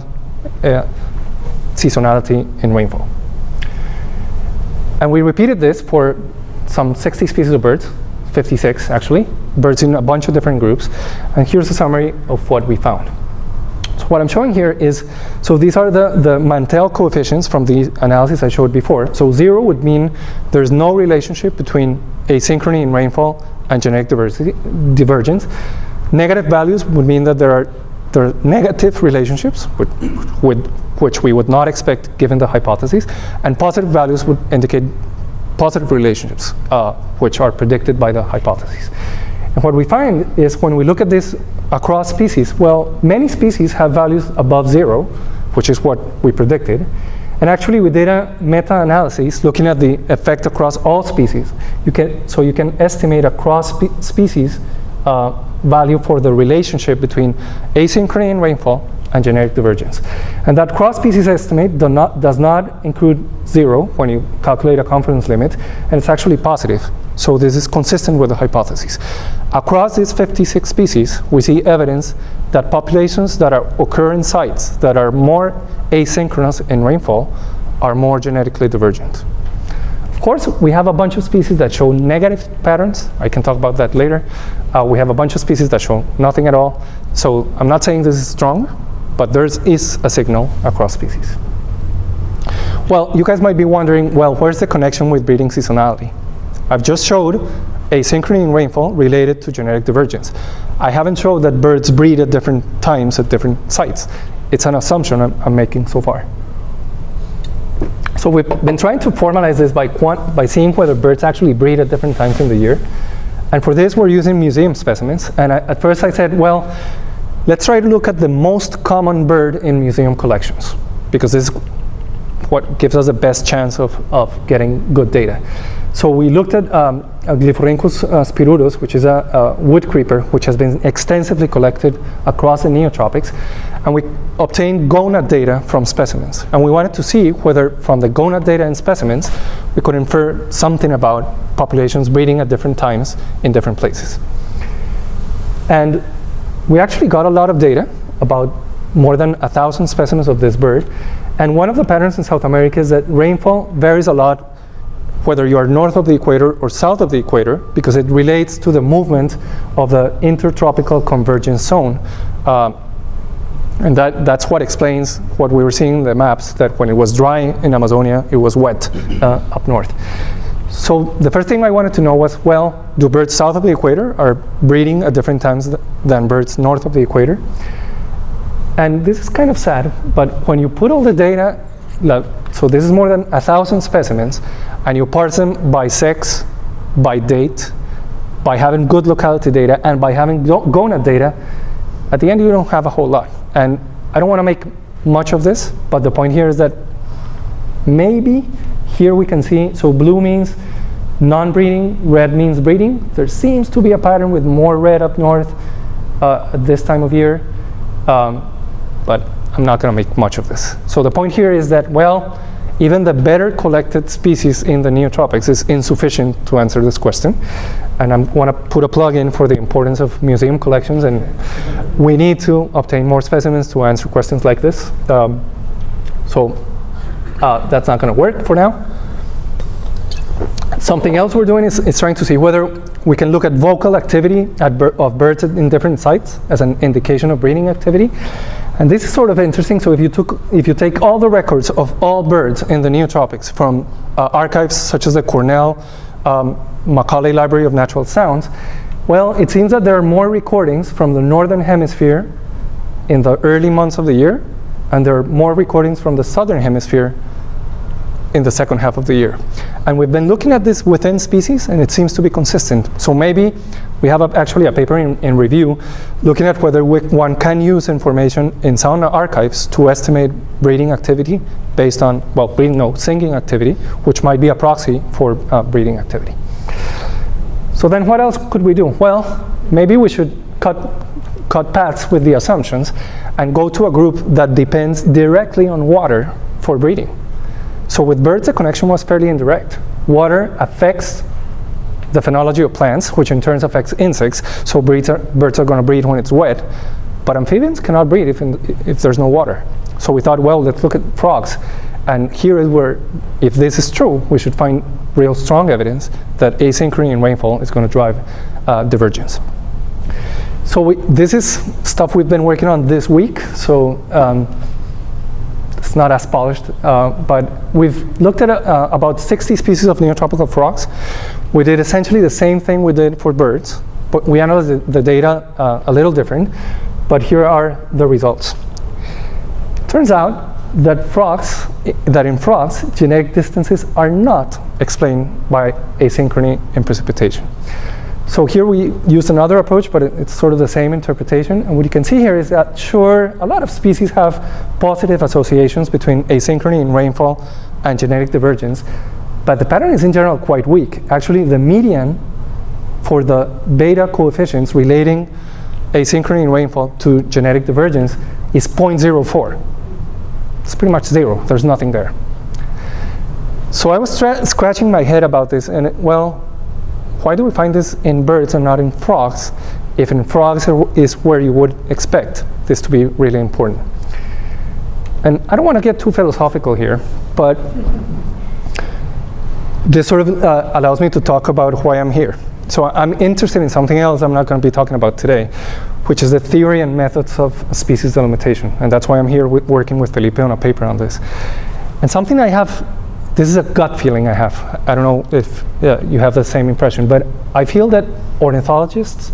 seasonality in rainfall. And we repeated this for some 60 species of birds, 56 actually, birds in a bunch of different groups. And here's a summary of what we found. So what I'm showing here is, so these are the Mantel coefficients from the analysis I showed before. So 0 would mean there's no relationship between asynchrony in rainfall and genetic divergence. Negative values would mean that there are negative relationships with which we would not expect given the hypotheses, and positive values would indicate positive relationships which are predicted by the hypotheses. And what we find is when we look at this across species, well, many species have values above 0, which is what we predicted. And actually we did a meta-analysis looking at the effect across all species. You can estimate a cross-species value for the relationship between asynchrony in rainfall and genetic divergence. And that cross-species estimate does not include 0 when you calculate a confidence limit, and it's actually positive. So this is consistent with the hypothesis. Across these 56 species, we see evidence that populations that occur in sites that are more asynchronous in rainfall are more genetically divergent. Of course, we have a bunch of species that show negative patterns. I can talk about that later. We have a bunch of species that show nothing at all. So I'm not saying this is strong, but there is a signal across species. Well, you guys might be wondering, well, where's the connection with breeding seasonality? I've just showed asynchrony in rainfall related to genetic divergence. I haven't showed that birds breed at different times at different sites. It's an assumption I'm making so far. So we've been trying to formalize this by seeing whether birds actually breed at different times in the year. And for this, we're using museum specimens. And at first I said, well, let's try to look at the most common bird in museum collections, because this is what gives us the best chance of getting good data. So we looked at Glyphorhynchus spirurus, which is a wood creeper, which has been extensively collected across the neotropics, and we obtained gonad data from specimens. And we wanted to see whether from the gonad data in specimens, we could infer something about populations breeding at different times in different places. And we actually got a lot of data, about more than 1,000 specimens of this bird. And one of the patterns in South America is that rainfall varies a lot whether you are north of the equator or south of the equator, because it relates to the movement of the intertropical convergence zone. And that's what explains what we were seeing in the maps, that when it was dry in Amazonia, it was wet up north. So the first thing I wanted to know was, well, do birds south of the equator are breeding at different times than birds north of the equator? And this is kind of sad, but when you put all the data, so this is more than 1,000 specimens, and you parse them by sex, by date, by having good locality data, and by having gonad data, at the end you don't have a whole lot. And I don't want to make much of this, but the point here is that maybe here we can see, so blue means non-breeding, red means breeding. There seems to be a pattern with more red up north at this time of year, but I'm not going to make much of this. So the point here is that, well, even the better collected species in the neotropics is insufficient to answer this question. And I want to put a plug in for the importance of museum collections, and we need to obtain more specimens to answer questions like this. So that's not going to work for now. Something else we're doing is trying to see whether we can look at vocal activity of birds in different sites as an indication of breeding activity. And this is sort of interesting. So if you take all the records of all birds in the neotropics from archives such as the Cornell Macaulay Library of Natural Sounds, well, it seems that there are more recordings from the northern hemisphere in the early months of the year, and there are more recordings from the southern hemisphere in the second half of the year. And we've been looking at this within species, and it seems to be consistent. So maybe we have actually a paper in review looking at whether one can use information in sound archives to estimate breeding activity based on, well, singing activity, which might be a proxy for breeding activity. So then what else could we do? Well, maybe we should cut paths with the assumptions and go to a group that depends directly on water for breeding. So with birds, the connection was fairly indirect. Water affects the phenology of plants, which in turn affects insects. So birds are going to breed when it's wet, but amphibians cannot breed if there's no water. So we thought, well, let's look at frogs. And here is where, if this is true, we should find real strong evidence that asynchrony in rainfall is going to drive divergence. So this is stuff we've been working on this week. So it's not as polished, but we've looked at about 60 species of neotropical frogs. We did essentially the same thing we did for birds, but we analyzed the data a little different, but here are the results. Turns out that in frogs, genetic distances are not explained by asynchrony in precipitation. So here we used another approach, but it's sort of the same interpretation. And what you can see here is that, sure, a lot of species have positive associations between asynchrony in rainfall and genetic divergence, but the pattern is in general quite weak. Actually, the median for the beta coefficients relating asynchrony in rainfall to genetic divergence is 0.04. It's pretty much zero. There's nothing there. So I was scratching my head about this, and well, why do we find this in birds and not in frogs, if in frogs is where you would expect this to be really important? And I don't want to get too philosophical here, but this sort of allows me to talk about why I'm here. So I'm interested in something else I'm not going to be talking about today, which is the theory and methods of species delimitation. And that's why I'm here working with Felipe on a paper on this. And something I have, this is a gut feeling I have. I don't know if you have the same impression, but I feel that ornithologists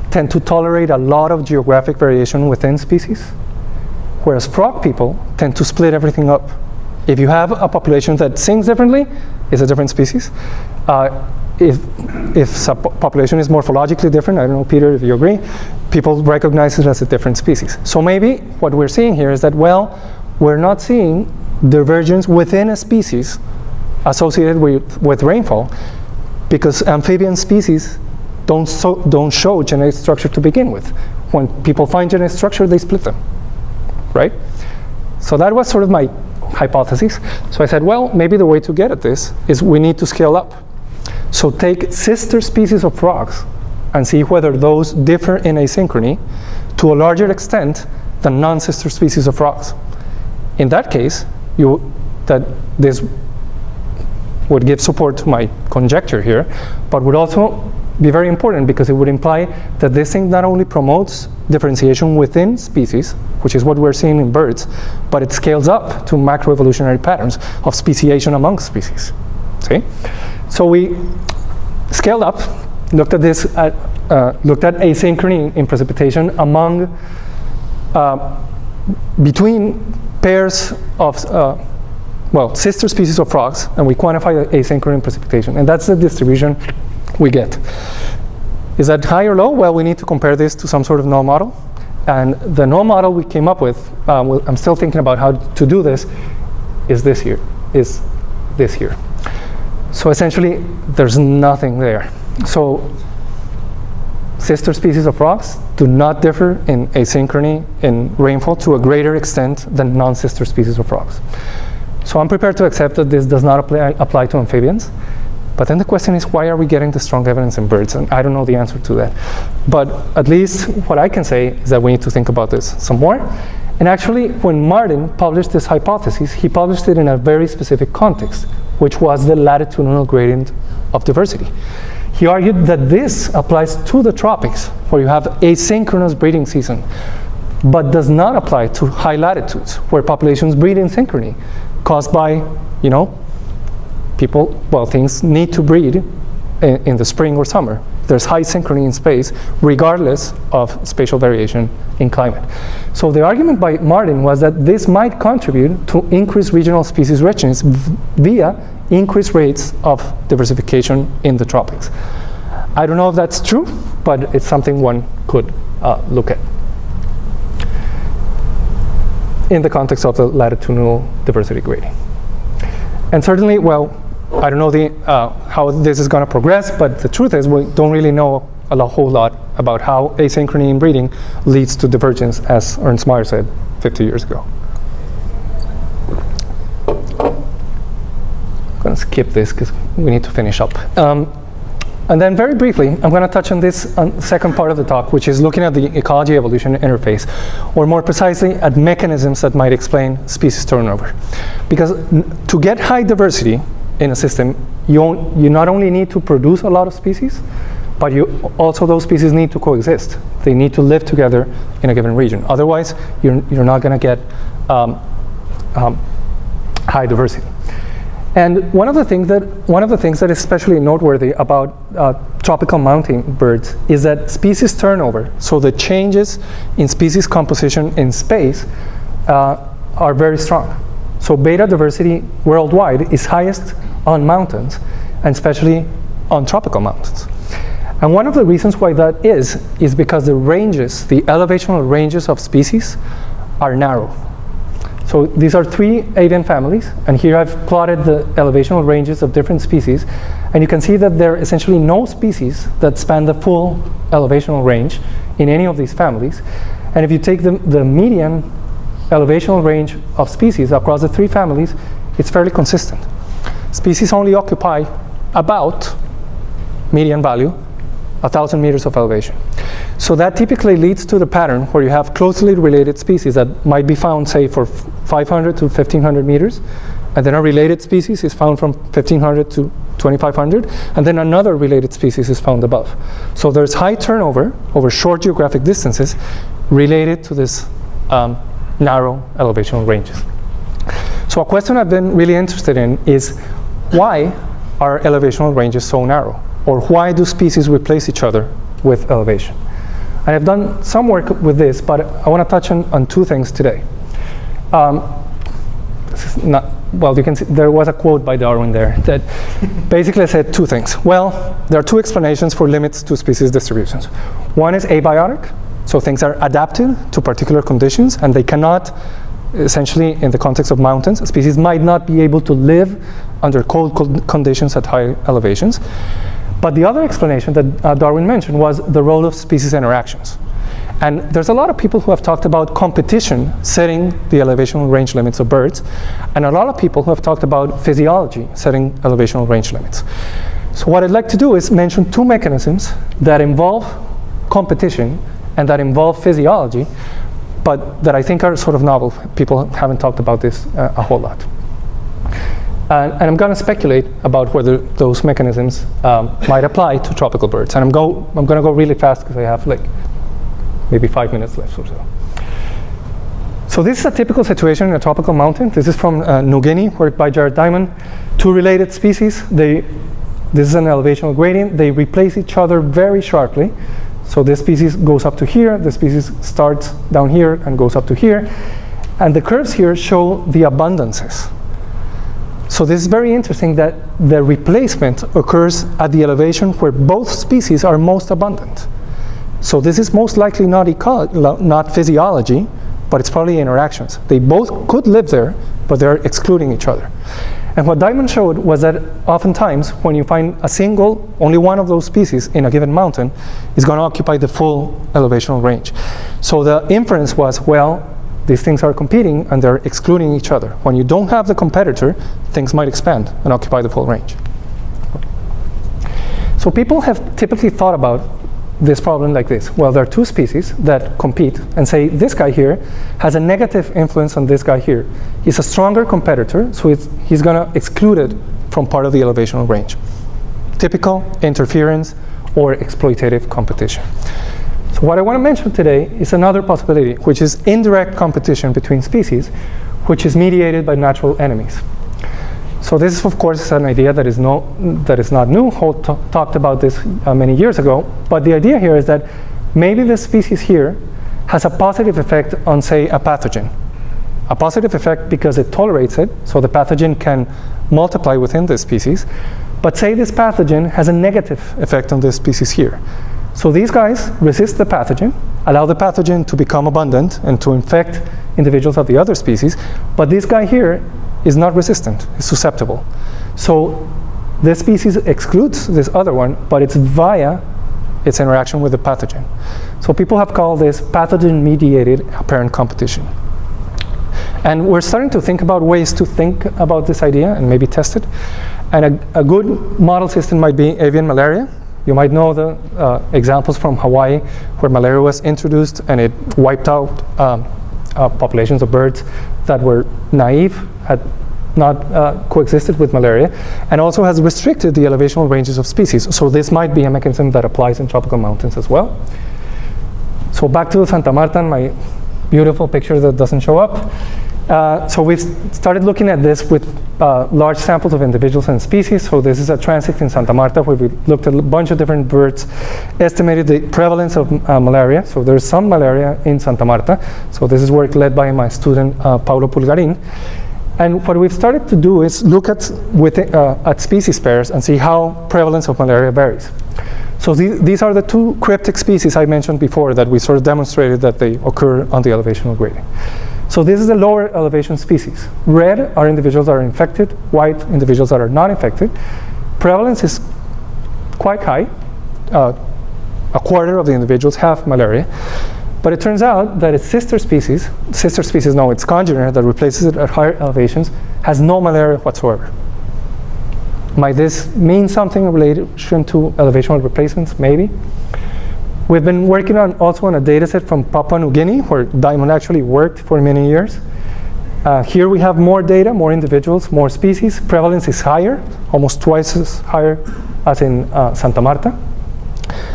tend to tolerate a lot of geographic variation within species, whereas frog people tend to split everything up If you have a population that sings differently, it's a different species. If a population is morphologically different, I don't know, Peter, if you agree, people recognize it as a different species. So maybe what we're seeing here is that, well, we're not seeing divergence within a species associated with rainfall, because amphibian species don't show genetic structure to begin with. When people find genetic structure, they split them, right? So that was sort of my hypothesis. So I said, well, maybe the way to get at this is we need to scale up. So take sister species of frogs and see whether those differ in asynchrony to a larger extent than non-sister species of frogs. In that case, this would give support to my conjecture here, but would also be very important because it would imply that this thing not only promotes differentiation within species, which is what we're seeing in birds, but it scales up to macroevolutionary patterns of speciation among species. See? So we scaled up, looked at asynchrony in precipitation among between pairs of sister species of frogs, and we quantify asynchrony in precipitation, and that's the distribution we get. Is that high or low? Well, we need to compare this to some sort of null model, and the null model we came up with, I'm still thinking about how to do this, is this here. So essentially, there's nothing there. So sister species of frogs do not differ in asynchrony in rainfall to a greater extent than non-sister species of frogs. So I'm prepared to accept that this does not apply to amphibians. But then the question is, why are we getting the strong evidence in birds? And I don't know the answer to that. But at least what I can say is that we need to think about this some more. And actually, when Martin published this hypothesis, he published it in a very specific context, which was the latitudinal gradient of diversity. He argued that this applies to the tropics, where you have asynchronous breeding season, but does not apply to high latitudes, where populations breed in synchrony, caused by, things need to breed in the spring or summer. There's high synchrony in space, regardless of spatial variation in climate. So the argument by Martin was that this might contribute to increased regional species richness via increased rates of diversification in the tropics. I don't know if that's true, but it's something one could look at in the context of the latitudinal diversity grading. And certainly, I don't know how this is going to progress, but the truth is we don't really know a whole lot about how asynchrony in breeding leads to divergence, as Ernst Mayr said 50 years ago. I'm going to skip this because we need to finish up. And then very briefly, I'm going to touch on this second part of the talk, which is looking at the ecology-evolution interface, or more precisely, at mechanisms that might explain species turnover. Because to get high diversity in a system, you not only need to produce a lot of species, but those species need to coexist. They need to live together in a given region. Otherwise, you're not going to get high diversity. And one of the things that is especially noteworthy about tropical mountain birds is that species turnover, so the changes in species composition in space, are very strong. So beta diversity worldwide is highest on mountains, and especially on tropical mountains. And one of the reasons why that is because the elevational ranges of species are narrow. So these are 3 avian families, and here I've plotted the elevational ranges of different species, and you can see that there are essentially no species that span the full elevational range in any of these families. And if you take the median elevational range of species across the 3 families, it's fairly consistent. Species only occupy about median value 1,000 meters of elevation. So that typically leads to the pattern where you have closely related species that might be found, say, for 500 to 1,500 meters, and then a related species is found from 1,500 to 2,500, and then another related species is found above. So there's high turnover over short geographic distances related to this narrow elevational ranges. So a question I've been really interested in is, why are elevational ranges so narrow? Or why do species replace each other with elevation? And I've done some work with this, but I want to touch on 2 things today. This is well, you can see there was a quote by Darwin there that basically said two things. Well, there are two explanations for limits to species distributions. One is abiotic, so things are adapted to particular conditions, and they cannot, essentially, in the context of mountains, a species might not be able to live under cold conditions at high elevations. But the other explanation that Darwin mentioned was the role of species interactions. And there's a lot of people who have talked about competition setting the elevational range limits of birds, and a lot of people who have talked about physiology setting elevational range limits. So what I'd like to do is mention two mechanisms that involve competition and that involve physiology, but that I think are sort of novel. People haven't talked about this a whole lot. And I'm going to speculate about whether those mechanisms might apply to tropical birds. And I'm going to go really fast because I have like maybe 5 minutes left or so. So this is a typical situation in a tropical mountain. This is from New Guinea, worked by Jared Diamond. Two related species. This is an elevational gradient. They replace each other very sharply. So this species goes up to here. The species starts down here and goes up to here. And the curves here show the abundances. So this is very interesting that the replacement occurs at the elevation where both species are most abundant. So this is most likely not physiology, but it's probably interactions. They both could live there, but they're excluding each other. And what Diamond showed was that oftentimes when you find only one of those species in a given mountain is going to occupy the full elevational range. So the inference was, well, these things are competing and they're excluding each other. When you don't have the competitor, things might expand and occupy the full range. So people have typically thought about this problem like this. Well, there are two species that compete and say this guy here has a negative influence on this guy here. He's a stronger competitor, so he's going to exclude it from part of the elevational range. Typical interference or exploitative competition. So what I want to mention today is another possibility, which is indirect competition between species, which is mediated by natural enemies. So this is, of course, an idea that is not new. Holt talked about this many years ago. But the idea here is that maybe this species here has a positive effect on, say, a pathogen. A positive effect because it tolerates it, so the pathogen can multiply within this species. But say this pathogen has a negative effect on this species here. So these guys resist the pathogen, allow the pathogen to become abundant and to infect individuals of the other species. But this guy here is not resistant, is susceptible. So this species excludes this other one, but it's via its interaction with the pathogen. So people have called this pathogen-mediated apparent competition. And we're starting to think about ways to think about this idea and maybe test it. And a good model system might be avian malaria. You might know the examples from Hawaii where malaria was introduced and it wiped out populations of birds that were naive, had not coexisted with malaria, and also has restricted the elevational ranges of species. So this might be a mechanism that applies in tropical mountains as well. So back to Santa Marta, my beautiful picture that doesn't show up. So we've started looking at this with large samples of individuals and species. So this is a transect in Santa Marta where we looked at a bunch of different birds, estimated the prevalence of malaria. So there's some malaria in Santa Marta. So this is work led by my student, Paulo Pulgarin. And what we've started to do is look at species pairs and see how prevalence of malaria varies. So these are the two cryptic species I mentioned before that we sort of demonstrated that they occur on the elevational gradient. So this is a lower elevation species. Red are individuals that are infected, white individuals that are not infected. Prevalence is quite high. A quarter of the individuals have malaria. But it turns out that its its congener that replaces it at higher elevations has no malaria whatsoever. Might this mean something in relation to elevational replacements? Maybe. We've been working also on a data set from Papua New Guinea, where Diamond actually worked for many years. Here we have more data, more individuals, more species. Prevalence is higher, almost twice as higher as in Santa Marta.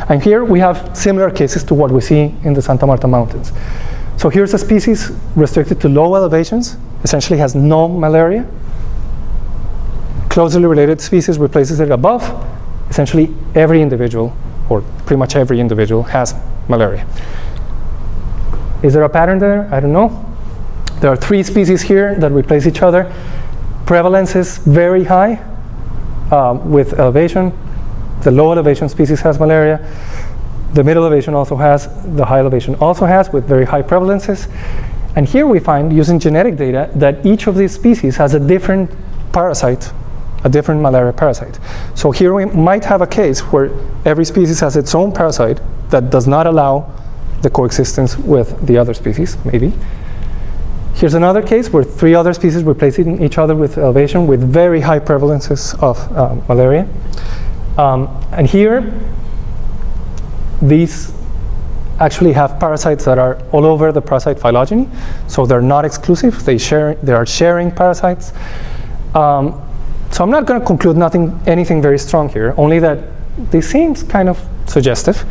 And here we have similar cases to what we see in the Santa Marta Mountains. So here's a species restricted to low elevations, essentially has no malaria. Closely related species replaces it above. Essentially every individual, or pretty much every individual, has malaria. Is there a pattern there? I don't know. There are three species here that replace each other. Prevalence is very high with elevation. The low elevation species has malaria. The middle elevation also has, the high elevation also has, with very high prevalences. And here we find, using genetic data, that each of these species has a different parasite, a different malaria parasite. So here we might have a case where every species has its own parasite that does not allow the coexistence with the other species, maybe. Here's another case where 3 other species replacing each other with elevation with very high prevalences of malaria. And here, these actually have parasites that are all over the parasite phylogeny, so they're not exclusive. They are sharing parasites. So I'm not going to conclude anything very strong here, only that this seems kind of suggestive.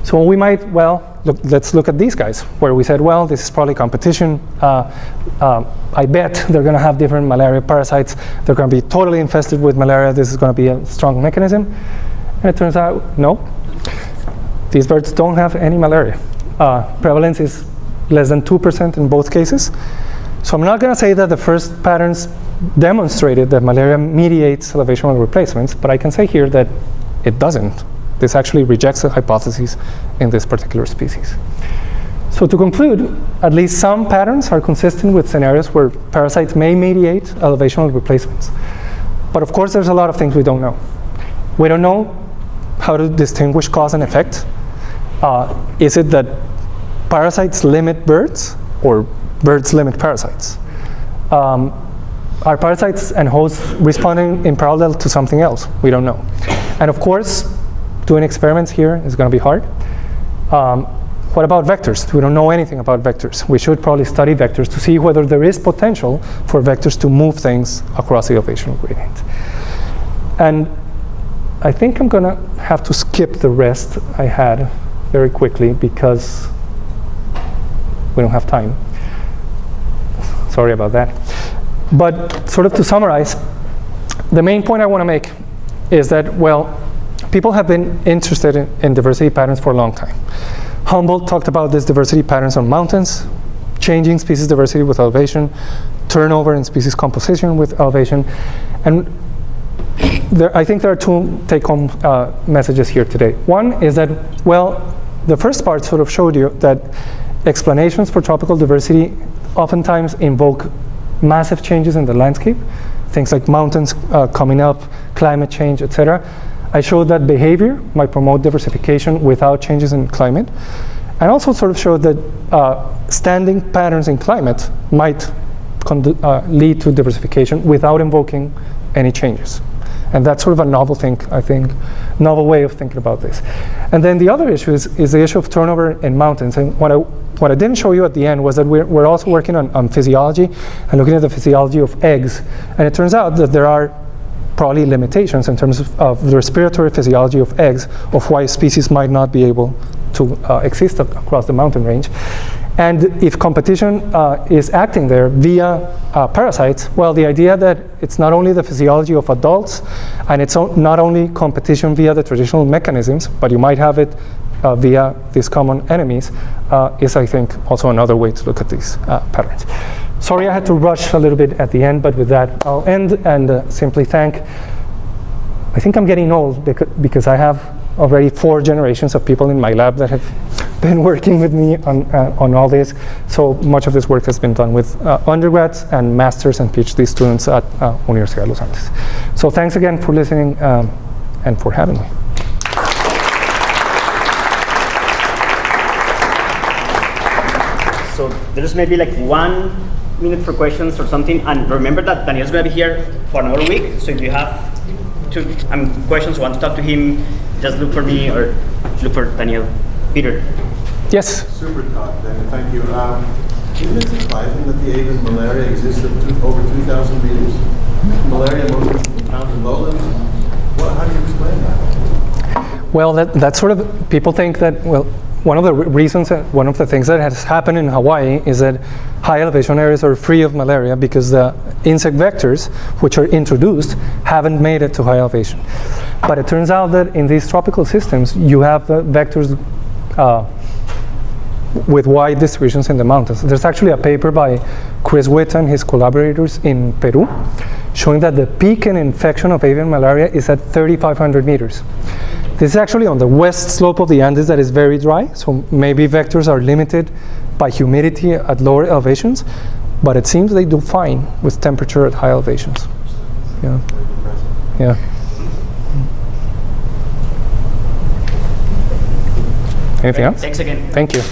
So we might, well, let's look at these guys, where we said, well, this is probably competition. I bet they're going to have different malaria parasites. They're going to be totally infested with malaria. This is going to be a strong mechanism. And it turns out, no. These birds don't have any malaria. Prevalence is less than 2% in both cases. So I'm not going to say that the first patterns demonstrated that malaria mediates elevational replacements, but I can say here that it doesn't. This actually rejects the hypothesis in this particular species. So to conclude, at least some patterns are consistent with scenarios where parasites may mediate elevational replacements. But of course, there's a lot of things we don't know. We don't know how to distinguish cause and effect. Is it that parasites limit birds, or birds limit parasites? Are parasites and hosts responding in parallel to something else? We don't know. And of course, doing experiments here is going to be hard. What about vectors? We don't know anything about vectors. We should probably study vectors to see whether there is potential for vectors to move things across the elevational gradient. And I think I'm going to have to skip the rest I had very quickly because we don't have time. Sorry about that. But sort of to summarize, the main point I want to make is that, well, people have been interested in diversity patterns for a long time. Humboldt talked about these diversity patterns on mountains, changing species diversity with elevation, turnover in species composition with elevation. And I think there are 2 take-home messages here today. One is that, well, the first part sort of showed you that explanations for tropical diversity oftentimes invoke massive changes in the landscape, things like mountains coming up, climate change, etc. I showed that behavior might promote diversification without changes in climate, and also sort of showed that standing patterns in climate might lead to diversification without invoking any changes. And that's sort of a novel thing, I think, novel way of thinking about this. And then the other issue is the issue of turnover in mountains. And what I didn't show you at the end was that we're also working on physiology and looking at the physiology of eggs. And it turns out that there are probably limitations in terms of the respiratory physiology of eggs, of why species might not be able to exist across the mountain range. And if competition is acting there via parasites, well, the idea that it's not only the physiology of adults, and it's not only competition via the traditional mechanisms, but you might have it via these common enemies, is, I think, also another way to look at these patterns. Sorry I had to rush a little bit at the end, but with that, I'll end and simply thank. I think I'm getting old because I have already 4 generations of people in my lab that have been working with me on all this. So much of this work has been done with undergrads and masters and PhD students at Universidad de los Andes. So thanks again for listening and for having me. So there's maybe like 1 minute for questions or something. And remember that Daniel's going to be here for another week. So if you have questions, want to talk to him, just look for me or look for Daniel. Peter. Yes? Super talk, Daniel. Thank you. Isn't it surprising that the avian malaria exists at over 2,000 meters? Malaria mostly found in lowlands. How do you explain that? Well, that's sort of, people think that, well, one of the reasons, one of the things that has happened in Hawaii is that high elevation areas are free of malaria because the insect vectors, which are introduced, haven't made it to high elevation. But it turns out that in these tropical systems, you have vectors with wide distributions in the mountains. There's actually a paper by Chris Witt and his collaborators in Peru, showing that the peak in infection of avian malaria is at 3,500 meters. This is actually on the west slope of the Andes that is very dry, so maybe vectors are limited by humidity at lower elevations, but it seems they do fine with temperature at high elevations. Yeah. Yeah. Anything else? Thanks again. Thank you.